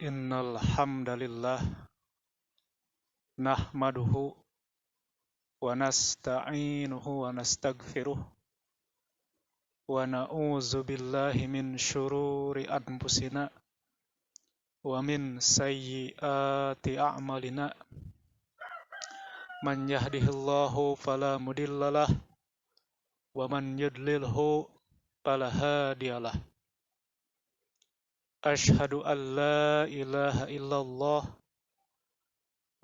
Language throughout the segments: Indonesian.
Innal hamdalillah nahmaduhu wa nasta'inuhu wa nastaghfiruh wa na'udzu billahi min syururi anfusina wa min sayyiati a'malina. Man yahdihillahu fala mudhillalah wa man yudlilhu fala hadiyalah. Asyhadu an la ilaha illallah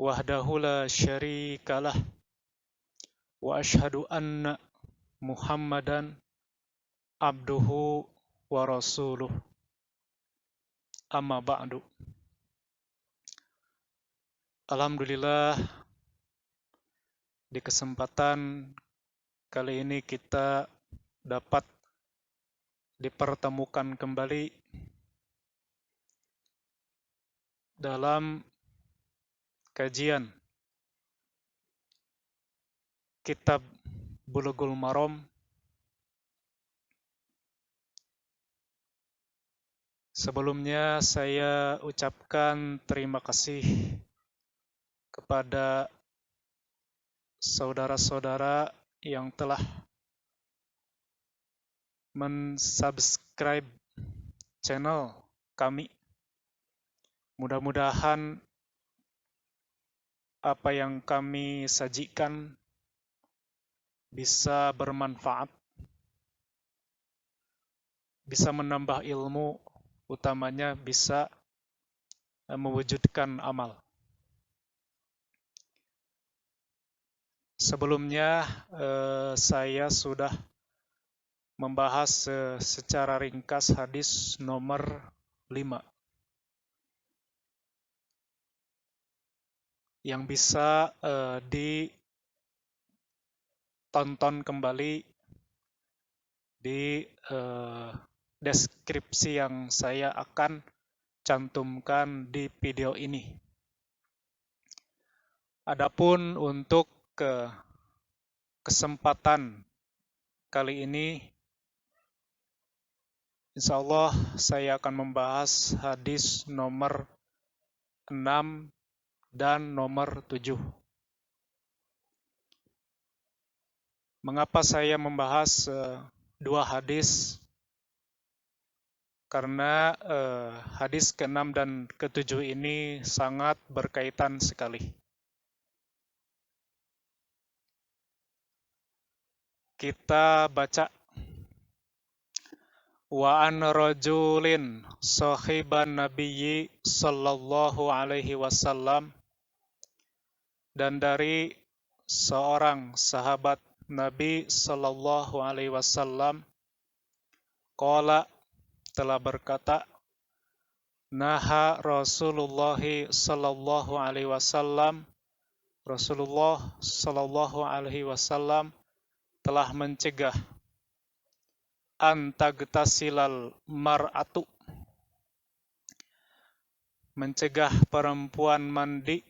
wahdahu la syarikalah wa asyhadu anna Muhammadan abduhu wa rasuluh. Amma ba'du. Alhamdulillah, di kesempatan kali ini kita dapat dipertemukan kembali dalam kajian kitab Bulughul Maram. Sebelumnya saya ucapkan terima kasih kepada saudara-saudara yang telah mensubscribe channel kami. Mudah-mudahan apa yang kami sajikan bisa bermanfaat, bisa menambah ilmu, utamanya bisa mewujudkan amal. Sebelumnya saya sudah membahas secara ringkas hadis nomor 5 yang bisa ditonton kembali di deskripsi yang saya akan cantumkan di video ini. Adapun untuk kesempatan kali ini, insya Allah saya akan membahas hadis nomor 6 dan nomor 7. Mengapa saya membahas dua hadis? Karena hadis ke-6 dan ke-7 ini sangat berkaitan sekali. Kita baca. Wa an rajulin sahiban nabiyyi sallallahu alaihi wasallam, dan dari seorang sahabat Nabi sallallahu alaihi wasallam, qala, telah berkata, naha Rasulullah sallallahu alaihi wasallam, Rasulullah sallallahu alaihi wasallam telah mencegah, antagtasilal mar'atu, mencegah perempuan mandi,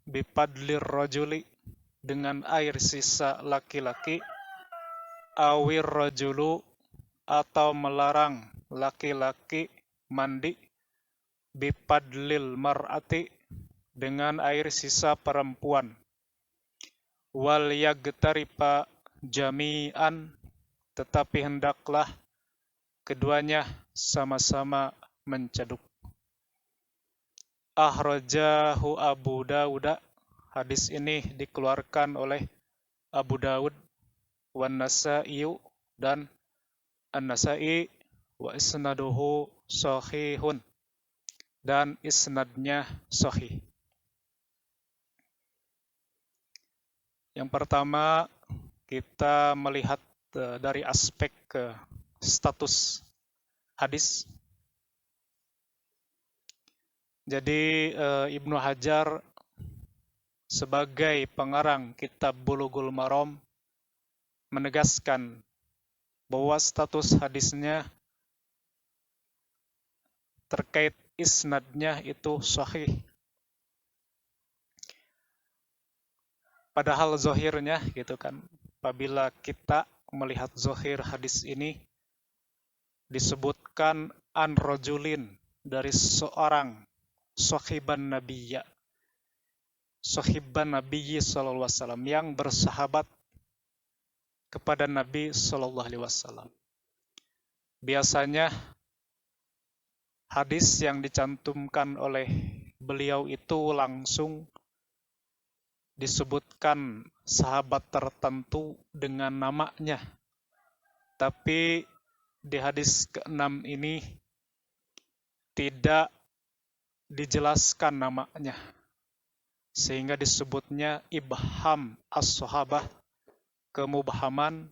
bipadlir rajuli, dengan air sisa laki-laki, awir rajulu, atau melarang laki-laki mandi, bipadlil mar'ati, dengan air sisa perempuan, wal yagtarifa jami'an, tetapi hendaklah keduanya sama-sama mencaduk. Akhrajahu Abu Dawud. Hadis ini dikeluarkan oleh Abu Dawud, wan Nasa'i, dan An-Nasa'i, wa isnaduhu sahihun, dan isnadnya sahih. Yang pertama, kita melihat dari aspek status hadis. Jadi Ibnu Hajar sebagai pengarang kitab Bulughul Maram menegaskan bahwa status hadisnya terkait isnadnya itu sahih. Padahal zahirnya gitu kan, apabila kita melihat zahir hadis ini disebutkan an rajulin, dari seorang sahiban nabiyya, sahiban Nabi sallallahu alaihi wasallam, yang bersahabat kepada Nabi sallallahu alaihi wasallam. Biasanya hadis yang dicantumkan oleh beliau itu langsung disebutkan sahabat tertentu dengan namanya. Tapi di hadis ke-6 ini tidak dijelaskan namanya, sehingga disebutnya ibham as-sahabah, kemubhaman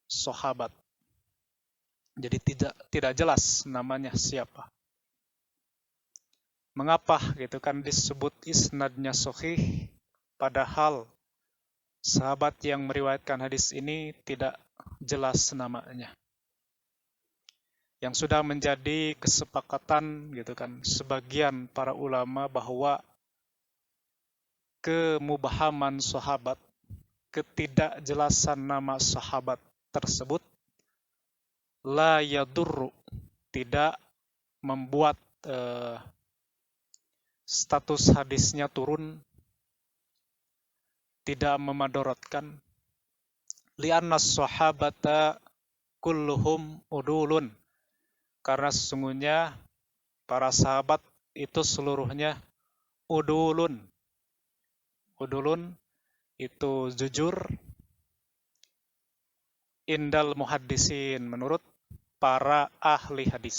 sahabat. Jadi tidak jelas namanya siapa. Mengapa gitu kan disebut isnadnya sahih, padahal sahabat yang meriwayatkan hadis ini tidak jelas namanya. Yang sudah menjadi kesepakatan gitu kan sebagian para ulama bahwa kemubhaman sahabat, ketidakjelasan nama sahabat tersebut, la yadurru, tidak membuat status hadisnya turun, tidak memadorotkan. Li'anna sahabata kulluhum udulun, karena sesungguhnya para sahabat itu seluruhnya udulun. Udulun itu jujur, indal muhaddisin, menurut para ahli hadis.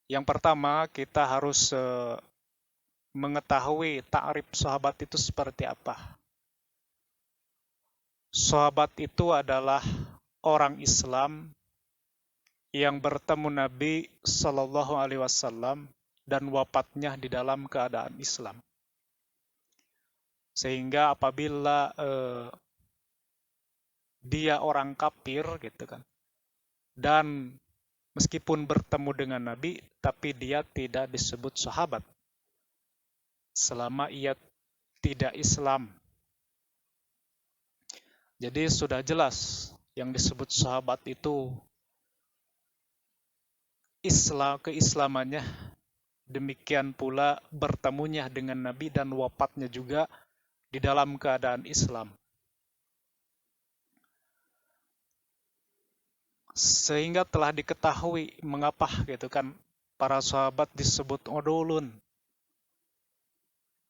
Yang pertama, kita harus mengetahui ta'rif sahabat itu seperti apa. Sahabat itu adalah orang Islam yang bertemu Nabi Sallallahu Alaihi Wasallam dan wafatnya di dalam keadaan Islam. Sehingga apabila dia orang kafir gitu kan, dan meskipun bertemu dengan Nabi, tapi dia tidak disebut sahabat selama ia tidak Islam. Jadi sudah jelas yang disebut sahabat itu keislamannya, demikian pula bertemunya dengan Nabi dan wafatnya juga di dalam keadaan Islam. Sehingga telah diketahui mengapa gitu kan para sahabat disebut udulun.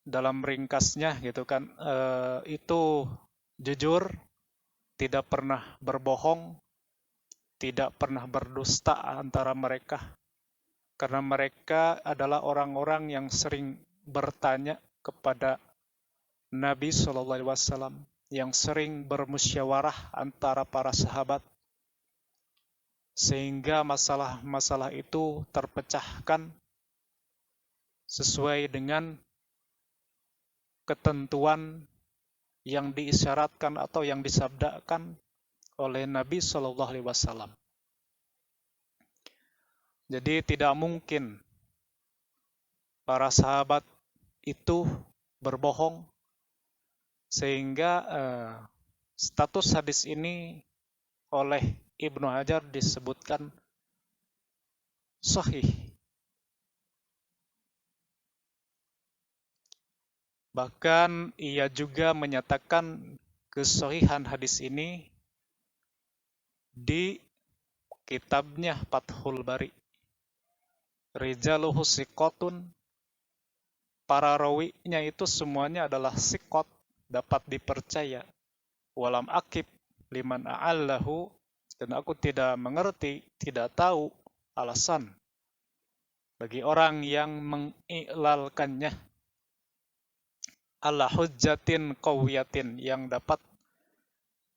Dalam ringkasnya gitu kan itu jujur, tidak pernah berbohong, tidak pernah berdusta antara mereka, karena mereka adalah orang-orang yang sering bertanya kepada Nabi SAW, yang sering bermusyawarah antara para sahabat, sehingga masalah-masalah itu terpecahkan sesuai dengan ketentuan yang diisyaratkan atau yang disabdakan oleh Nabi SAW. Jadi tidak mungkin para sahabat itu berbohong, sehingga status hadis ini oleh Ibnu Hajar disebutkan sahih. Bahkan ia juga menyatakan kesahihan hadis ini di kitabnya Fathul Bari. Rijaluhu siqotun, para rawinya itu semuanya adalah siqot, dapat dipercaya. Walam akib liman a'allahu, dan aku tidak mengerti, tidak tahu alasan bagi orang yang mengiklalkannya ala hujjatin qawiyatin, yang dapat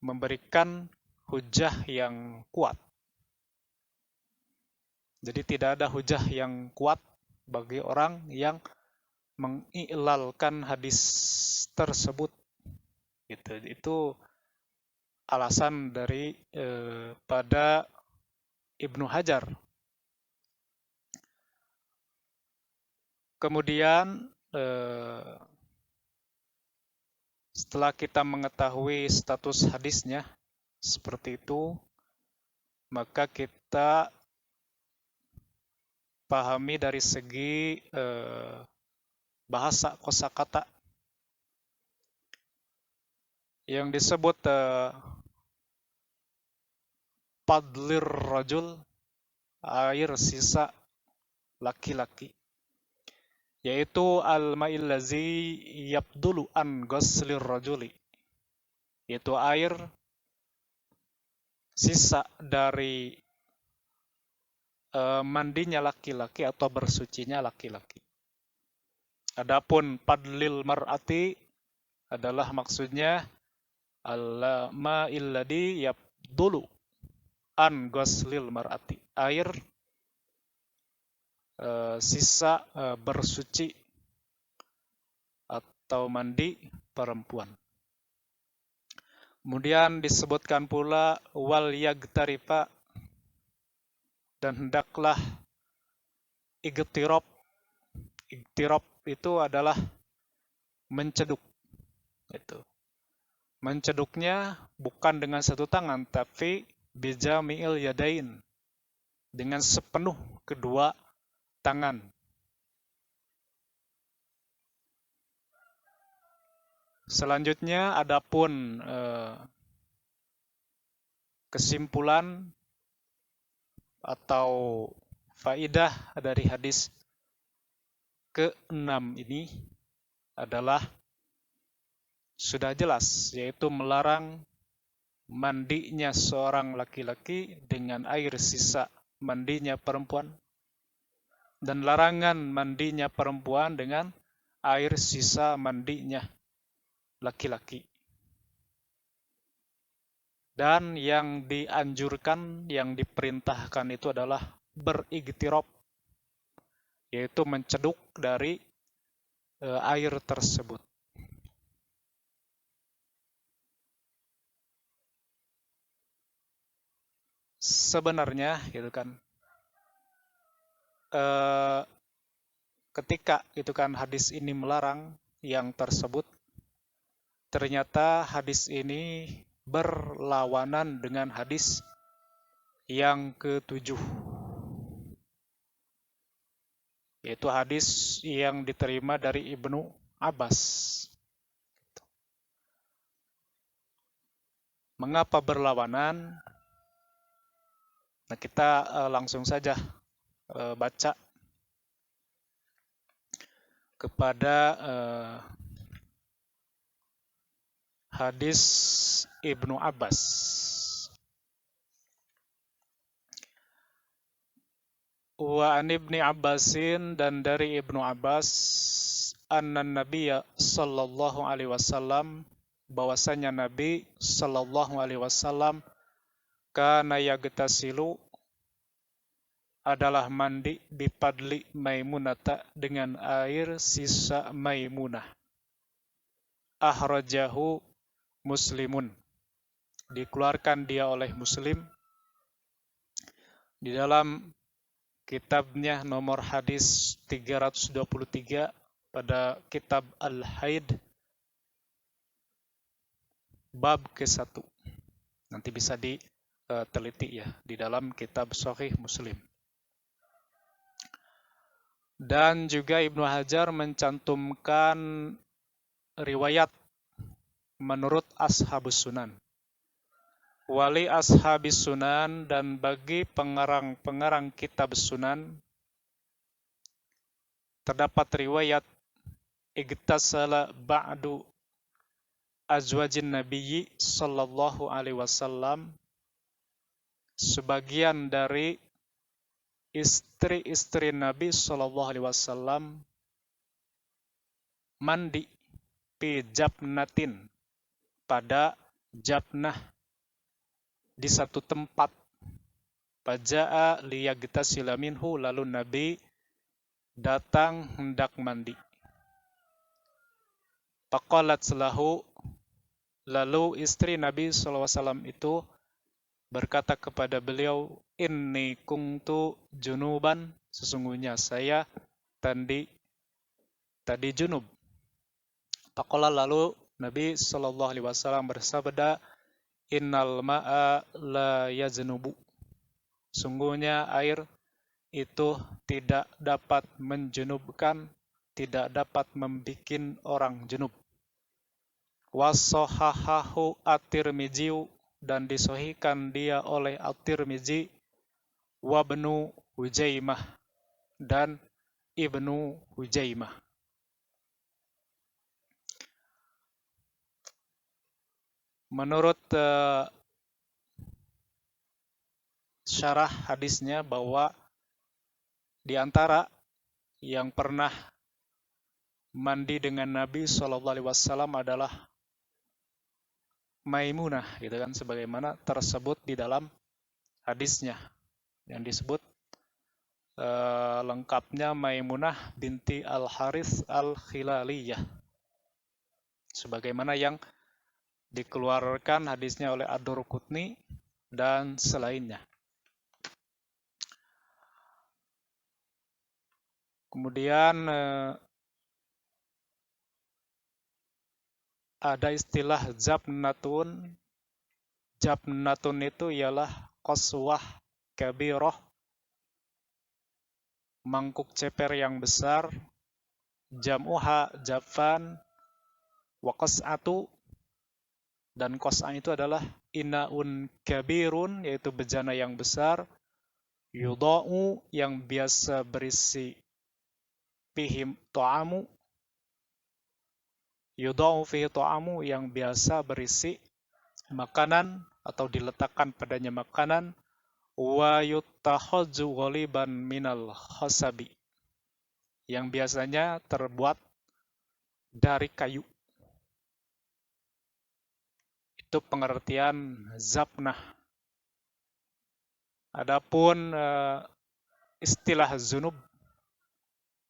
memberikan hujah yang kuat. Jadi tidak ada hujah yang kuat bagi orang yang mengiklalkan hadis tersebut. Itu alasan dari pada Ibnu Hajar. Kemudian setelah kita mengetahui status hadisnya seperti itu, maka kita pahami dari segi bahasa kosakata yang disebut padlir rajul, air sisa laki-laki, yaitu al-ma'il lazi yabdulu an ghuslir rajuli, yaitu air sisa dari mandinya laki-laki atau bersucinya laki-laki. Adapun padlil mar'ati adalah maksudnya al-ma'il ladzi yabdulu an ghuslil mar'ati, air sisa bersuci atau mandi perempuan. Kemudian disebutkan pula wal yagtarifa, dan hendaklah igtirab. Igtirab itu adalah menceduk. Itu. Menceduknya bukan dengan satu tangan, tapi bijami'il yadain, dengan sepenuh kedua tangan. Selanjutnya adapun kesimpulan atau faidah dari hadis ke-6 ini adalah sudah jelas, yaitu melarang mandinya seorang laki-laki dengan air sisa mandinya perempuan, dan larangan mandinya perempuan dengan air sisa mandinya laki-laki. Dan yang dianjurkan, yang diperintahkan itu adalah berigtirab, yaitu menceduk dari air tersebut. Sebenarnya gitu kan, ketika itu kan hadis ini melarang yang tersebut, ternyata hadis ini berlawanan dengan hadis yang ke-7, yaitu hadis yang diterima dari Ibnu Abbas. Mengapa berlawanan? Nah, kita langsung saja baca kepada hadis Ibnu Abbas. Wa an Ibni Abbasin, dan dari Ibnu Abbas, anna Nabiyya sallallahu alaihi wasallam, bahwasanya Nabi sallallahu alaihi wasallam kana yagtasilu, adalah mandi bipadli Maimunata, dengan air sisa Maimunah. Ahrajahu Muslimun, dikeluarkan dia oleh Muslim di dalam kitabnya nomor hadis 323 pada kitab Al-Haid bab ke-1. Nanti bisa diteliti ya di dalam kitab Sahih Muslim. Dan juga Ibnu Hajar mencantumkan riwayat menurut Ashabus Sunan. Wali Ashabis Sunan, dan bagi pengarang-pengarang kitab Sunan, terdapat riwayat igtasala ba'du azwajin nabiyyi sallallahu alaihi wasallam, sebagian dari istri-istri Nabi sallallahu alaihi wasallam mandi fi jabnatin, pada jabnah, di satu tempat. Faja'a liyagtasila minhu, lalu Nabi datang hendak mandi. Faqalat lahu, lalu istri Nabi SAW itu berkata kepada beliau, inni kuntu junuban, sesungguhnya saya tadi junub. Faqala, lalu Nabi SAW bersabda, innal ma'a la yaznubu, sungguhnya air itu tidak dapat menjunubkan, tidak dapat membikin orang junub. Wasohahahu at-Tirmidzi, dan disohikan dia oleh at-Tirmidzi, wabnu Hujaimah, dan Ibnu Hujaimah. Menurut syarah hadisnya bahwa di antara yang pernah mandi dengan Nabi SAW adalah Maimunah, gitu kan, sebagaimana tersebut di dalam hadisnya yang disebut lengkapnya Maimunah binti Al-Harits Al-Khilaliyah, sebagaimana yang dikeluarkan hadisnya oleh Ad-Darqutni dan selainnya. Kemudian ada istilah jabnatun. Jabnatun itu ialah qaswah kabirah, mangkuk ceper yang besar. Jam'uha jafan wa qas'atu, dan qas'ah itu adalah inaun kabirun, yaitu bejana yang besar. Yudha'u, yang biasa berisi fihim ta'amu. Yudha'u fihi ta'amu, yang biasa berisi makanan atau diletakkan padanya makanan. Wa yuttakhadzu ghaliban minal khasabi, yang biasanya terbuat dari kayu. Itu pengertian zabnah. Adapun istilah zunub,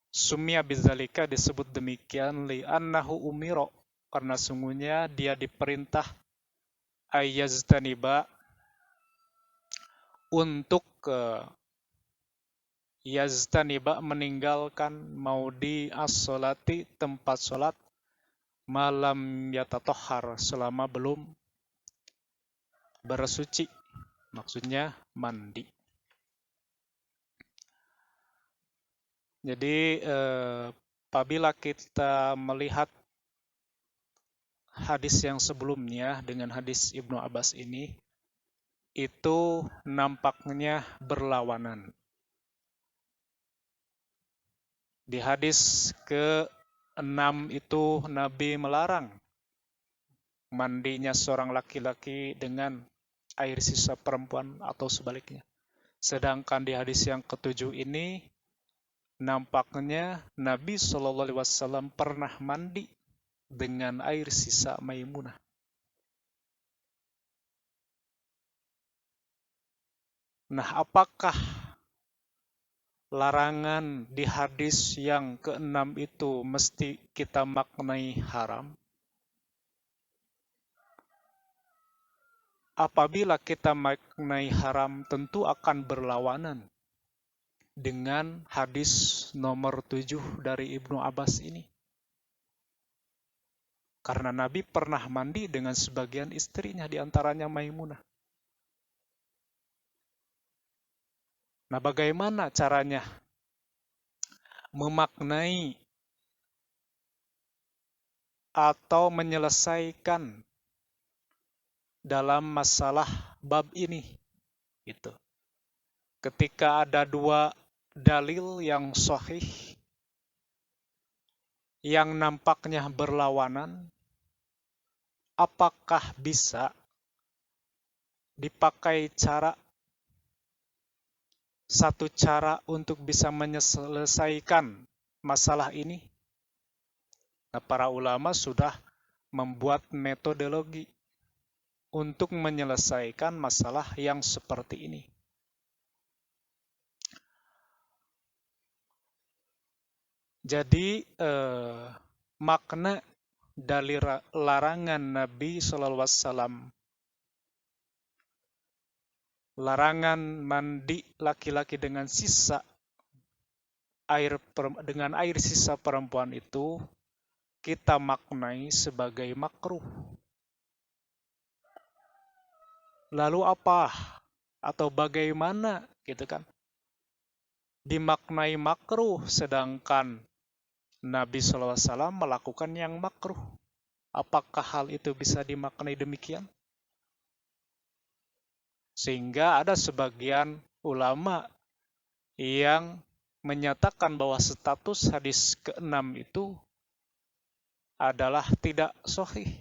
sumia bidzalika, disebut demikian li'annahu umiro, karena sungguhnya dia diperintah ayyaztaniba, untuk yaztaniba, meninggalkan, maudi as-sholati, tempat sholat, malam yatatohar, selama belum bersuci, maksudnya mandi. Jadi apabila kita melihat hadis yang sebelumnya dengan hadis Ibnu Abbas ini, itu nampaknya berlawanan. Di hadis ke-6 itu Nabi melarang mandinya seorang laki-laki dengan air sisa perempuan atau sebaliknya. Sedangkan di hadis yang ke-7 ini nampaknya Nabi SAW pernah mandi dengan air sisa Maimunah. Nah, apakah larangan di hadis yang ke-6 itu mesti kita maknai haram? Apabila kita maknai haram, tentu akan berlawanan dengan hadis nomor 7 dari Ibnu Abbas ini. Karena Nabi pernah mandi dengan sebagian istrinya, diantaranya Maimunah. Nah, bagaimana caranya memaknai atau menyelesaikan dalam masalah bab ini? Gitu. Ketika ada dua dalil yang sahih yang nampaknya berlawanan, apakah bisa dipakai satu cara untuk bisa menyelesaikan masalah ini? Nah, para ulama sudah membuat metodologi untuk menyelesaikan masalah yang seperti ini. Jadi makna dari larangan Nabi SAW, larangan mandi laki-laki dengan dengan air sisa perempuan itu kita maknai sebagai makruh. Lalu apa atau bagaimana, gitu kan? dimaknai makruh, sedangkan Nabi SAW melakukan yang makruh. Apakah hal itu bisa dimaknai demikian? Sehingga ada sebagian ulama yang menyatakan bahwa status hadis ke-6 itu adalah tidak sahih.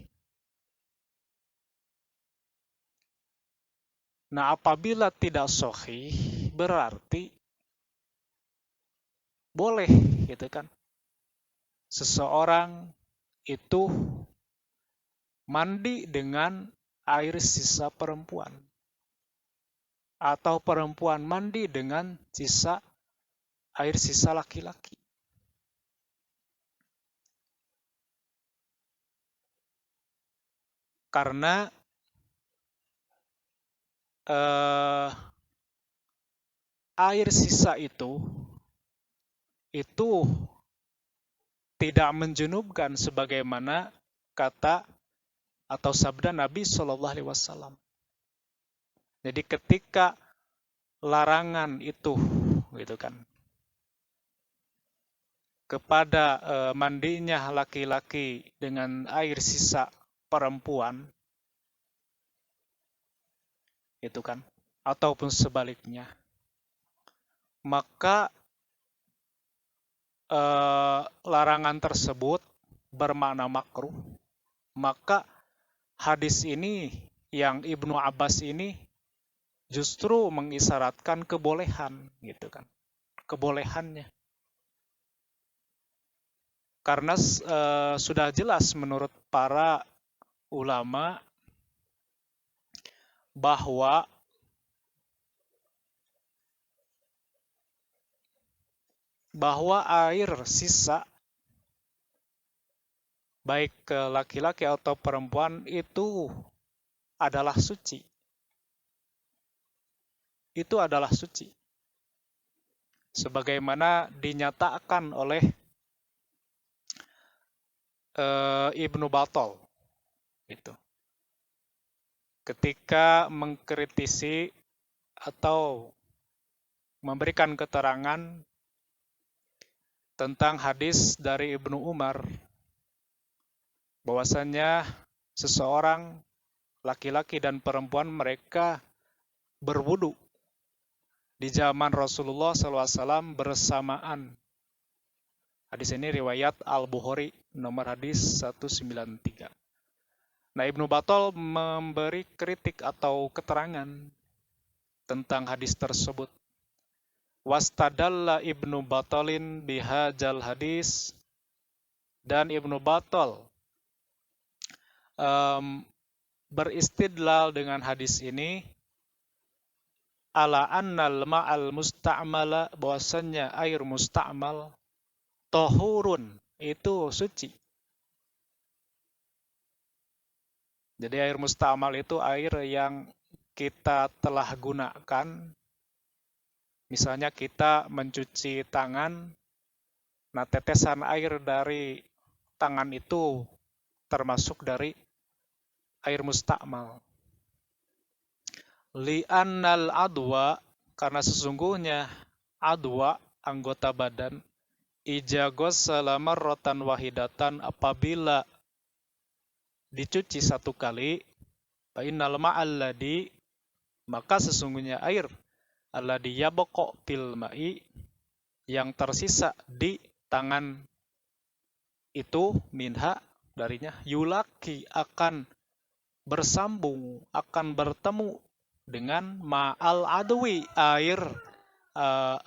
Nah, apabila tidak sahih, berarti boleh, gitu kan? Seseorang itu mandi dengan air sisa perempuan, atau perempuan mandi dengan air sisa laki-laki. Karena air sisa itu tidak menjunubkan sebagaimana kata atau sabda Nabi Shallallahu Alaihi Wasallam. Jadi ketika larangan itu, gitu kan, kepada mandinya laki-laki dengan air sisa perempuan, itu kan, ataupun sebaliknya, maka larangan tersebut bermakna makruh. Maka hadis ini yang Ibnu Abbas ini justru mengisyaratkan kebolehan, gitu kan, kebolehannya. Karena sudah jelas menurut para ulama bahwa air sisa baik ke laki-laki atau perempuan itu adalah suci. Itu adalah suci. Sebagaimana dinyatakan oleh Ibnu Battal itu. Ketika mengkritisi atau memberikan keterangan tentang hadis dari Ibnu Umar bahwasanya seseorang laki-laki dan perempuan mereka berwudu di zaman Rasulullah SAW bersamaan. Hadis ini riwayat Al-Bukhari nomor hadis 193. Nah, Ibnu Battal memberi kritik atau keterangan tentang hadis tersebut. Wastadalla Ibnu Battalin bihajal hadis, dan Ibnu Battal beristidlal dengan hadis ini ala annal ma'al musta'mala, bahwasannya air musta'mal tohurun, itu suci. Jadi air musta'mal itu air yang kita telah gunakan. Misalnya kita mencuci tangan, nah tetesan air dari tangan itu termasuk dari air musta'mal. Li'annal adwa, karena sesungguhnya adwa, anggota badan, ijagos marratan wahidatan, apabila dicuci satu kali, fa'innal ma'alladhi, maka sesungguhnya air alladhi yabqa fil ma'i, yang tersisa di tangan itu, minha, darinya, yulaki, akan bersambung, akan bertemu dengan ma'al adwi, air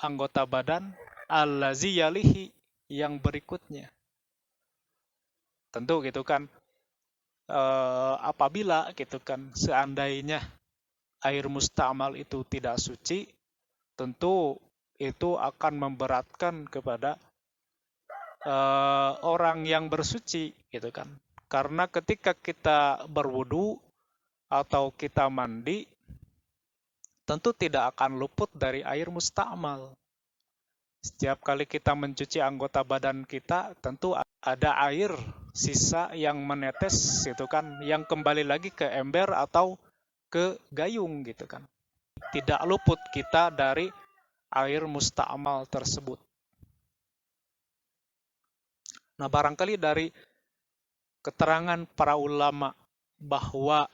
anggota badan, allazi yalihi, yang berikutnya. Tentu gitu kan, apabila gitu kan, seandainya air musta'mal itu tidak suci, tentu itu akan memberatkan kepada orang yang bersuci, gitu kan. Karena ketika kita berwudu atau kita mandi, tentu tidak akan luput dari air musta'mal. Setiap kali kita mencuci anggota badan kita, tentu ada air sisa yang menetes, gitu kan, yang kembali lagi ke ember atau ke gayung, gitu kan. Tidak luput kita dari air musta'mal tersebut. Nah, barangkali dari keterangan para ulama bahwa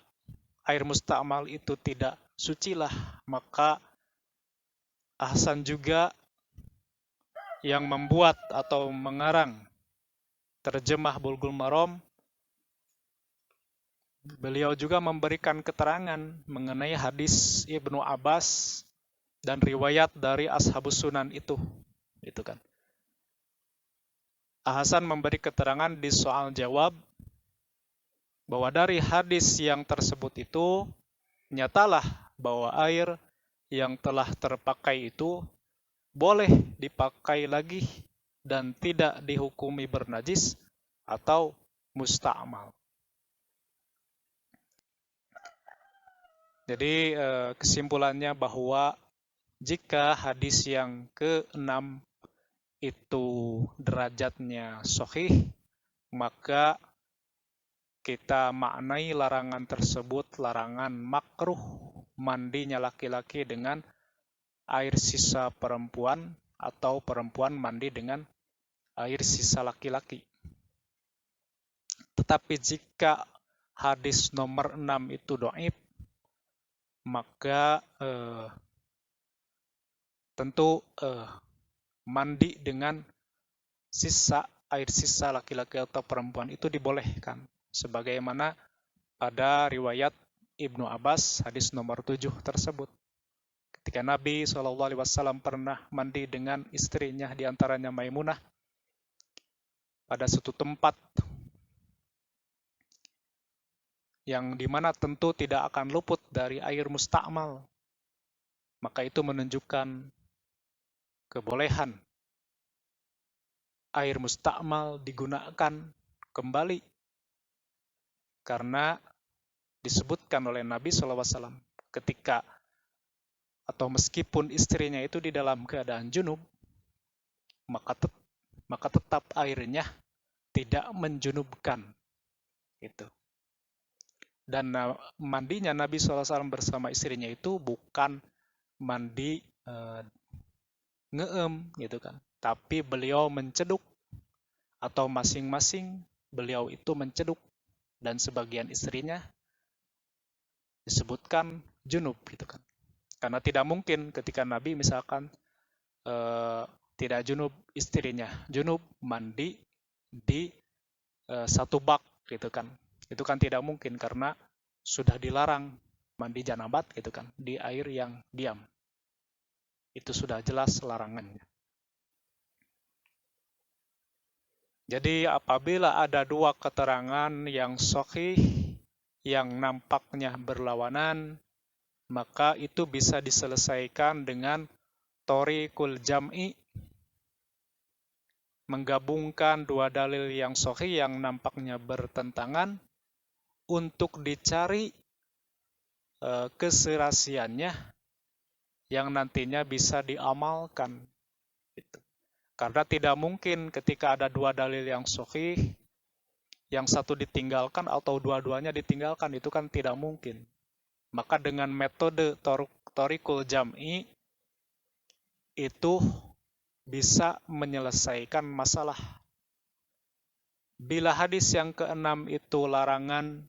air musta'mal itu tidak sucilah, maka Ahsan juga yang membuat atau mengarang terjemah Bulughul Maram, beliau juga memberikan keterangan mengenai hadis Ibnu Abbas dan riwayat dari Ashabus Sunan itu kan. Ahsan memberi keterangan di soal jawab bahwa dari hadis yang tersebut itu nyatalah bahwa air yang telah terpakai itu boleh dipakai lagi dan tidak dihukumi bernajis atau musta'mal. Jadi kesimpulannya bahwa jika hadis yang ke-6 itu derajatnya sahih, maka kita maknai larangan tersebut larangan makruh mandinya laki-laki dengan air sisa perempuan atau perempuan mandi dengan air sisa laki-laki. Tetapi jika hadis nomor 6 itu dhaif, maka tentu mandi dengan air sisa laki-laki atau perempuan itu dibolehkan. Sebagaimana pada riwayat Ibnu Abbas hadis nomor 7 tersebut. Ketika Nabi SAW pernah mandi dengan istrinya, diantaranya Maimunah, pada suatu tempat yang dimana tentu tidak akan luput dari air musta'mal, maka itu menunjukkan kebolehan air musta'mal digunakan kembali, karena disebutkan oleh Nabi SAW ketika atau meskipun istrinya itu di dalam keadaan junub, maka tetap airnya tidak menjunubkan. Gitu. Dan mandinya Nabi SAW bersama istrinya itu bukan mandi ngeem, gitu kan. Tapi beliau menceduk, atau masing-masing beliau itu menceduk, dan sebagian istrinya disebutkan junub, gitu kan. Karena tidak mungkin ketika Nabi misalkan tidak junub, istrinya junub, mandi di satu bak, gitu kan. Itu kan tidak mungkin karena sudah dilarang mandi janabat, gitu kan, di air yang diam. Itu sudah jelas larangannya. Jadi apabila ada dua keterangan yang sahih yang nampaknya berlawanan, maka itu bisa diselesaikan dengan thoriqul jam'i, menggabungkan dua dalil yang sahih yang nampaknya bertentangan untuk dicari keserasiannya yang nantinya bisa diamalkan. Gitu. Karena tidak mungkin ketika ada dua dalil yang sahih, yang satu ditinggalkan atau dua-duanya ditinggalkan, itu kan tidak mungkin. Maka dengan metode thoriqul jam'i itu bisa menyelesaikan masalah. Bila hadis yang ke-6 itu larangan,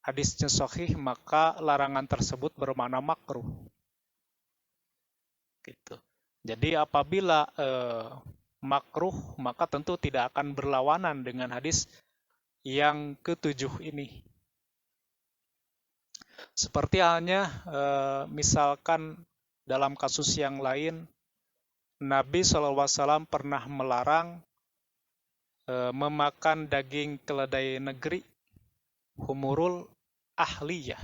hadisnya sahih, maka larangan tersebut bermakna makruh. Gitu. Jadi apabila makruh, maka tentu tidak akan berlawanan dengan hadis yang ke-7 ini. Seperti halnya misalkan dalam kasus yang lain, Nabi SAW pernah melarang memakan daging keledai negeri, humurul ahliyah.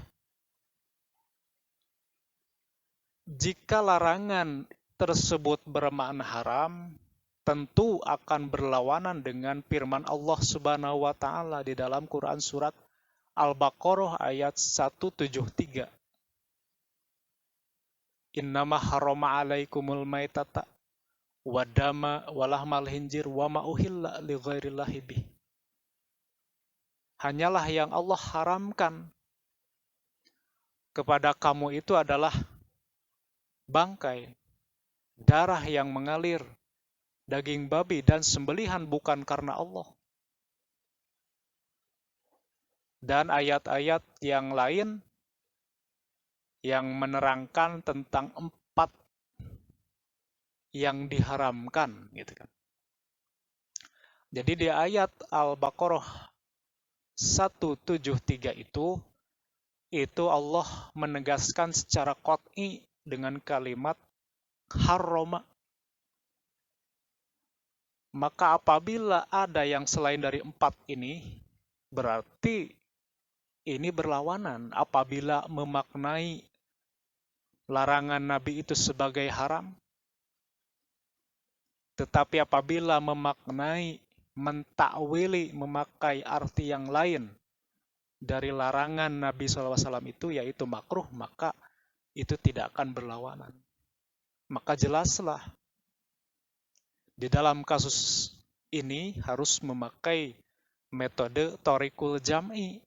Jika larangan tersebut bermakna haram, tentu akan berlawanan dengan firman Allah Subhanahu wa taala di dalam Quran surat Al-Baqarah ayat 173. Innama harrama alaikumul maitata wadama walahmal hinjir wa ma uhilla li ghairillahi bih. Hanyalah yang Allah haramkan kepada kamu itu adalah bangkai, darah yang mengalir, daging babi, dan sembelihan bukan karena Allah. Dan ayat-ayat yang lain yang menerangkan tentang 4 yang diharamkan, gitu kan. Jadi di ayat Al-Baqarah 173 itu Allah menegaskan secara qat'i dengan kalimat harrama. Maka apabila ada yang selain dari 4 ini, berarti ini berlawanan. Apabila memaknai larangan Nabi itu sebagai haram, tetapi apabila memaknai, mentakwili, memakai arti yang lain dari larangan Nabi SAW itu, yaitu makruh, maka itu tidak akan berlawanan. Maka jelaslah di dalam kasus ini harus memakai metode thoriqul jam'i,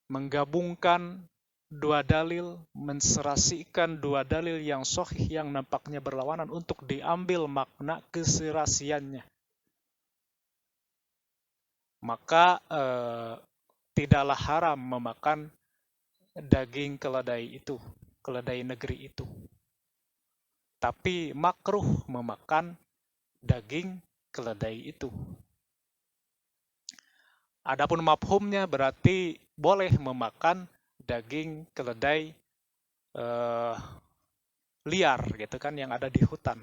menggabungkan 2 dalil, menserasikan 2 dalil yang sahih yang nampaknya berlawanan untuk diambil makna keserasiannya. Maka tidaklah haram memakan daging keledai itu, keledai negeri itu. Tapi makruh memakan daging keledai itu. Adapun mafhumnya berarti boleh memakan daging keledai liar, gitu kan, yang ada di hutan.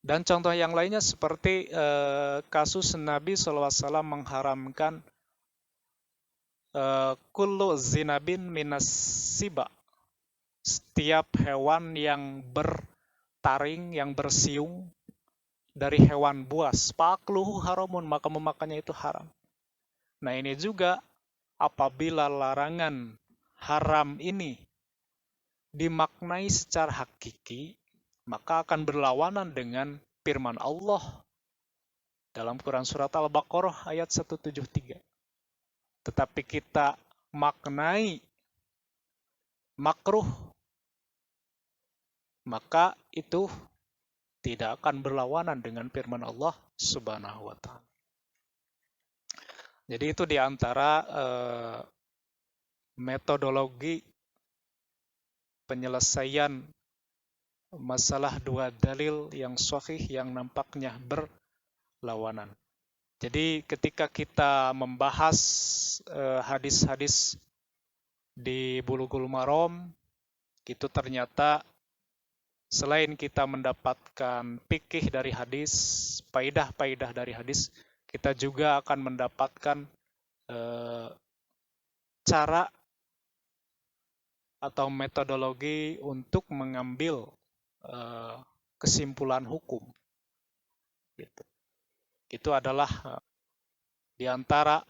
Dan contoh yang lainnya seperti kasus Nabi SAW mengharamkan kullu zinabin minas siba, setiap hewan yang bertaring, yang bersiung dari hewan buas, fakluhu haramun, maka memakannya itu haram. Nah, ini juga apabila larangan haram ini dimaknai secara hakiki, maka akan berlawanan dengan firman Allah dalam Quran surat Al-Baqarah ayat 173. Tetapi kita maknai makruh, maka itu tidak akan berlawanan dengan firman Allah Subhanahu wa ta'ala. Jadi itu diantara metodologi penyelesaian masalah 2 dalil yang sahih yang nampaknya berlawanan. Jadi ketika kita membahas hadis-hadis di Bulughul Maram, itu ternyata selain kita mendapatkan fikih dari hadis, faidah-faidah dari hadis, kita juga akan mendapatkan cara atau metodologi untuk mengambil kesimpulan hukum. Gitu. Itu adalah di antara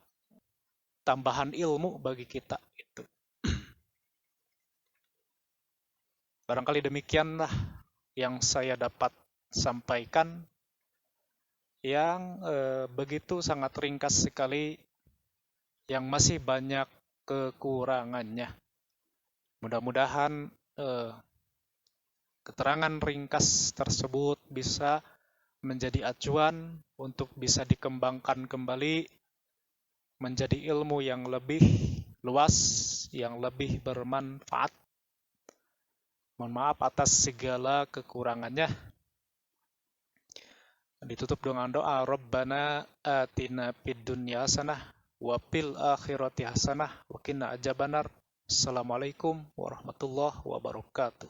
tambahan ilmu bagi kita. Gitu. Barangkali demikianlah yang saya dapat sampaikan, yang begitu sangat ringkas sekali, yang masih banyak kekurangannya. Mudah-mudahan keterangan ringkas tersebut bisa menjadi acuan untuk bisa dikembangkan kembali menjadi ilmu yang lebih luas, yang lebih bermanfaat. Mohon maaf atas segala kekurangannya. Ditutup dengan doa, Rabbana atina fid dunya hasanah wa fil akhirati hasanah wa qina adzabannar. Assalamualaikum warahmatullahi wabarakatuh.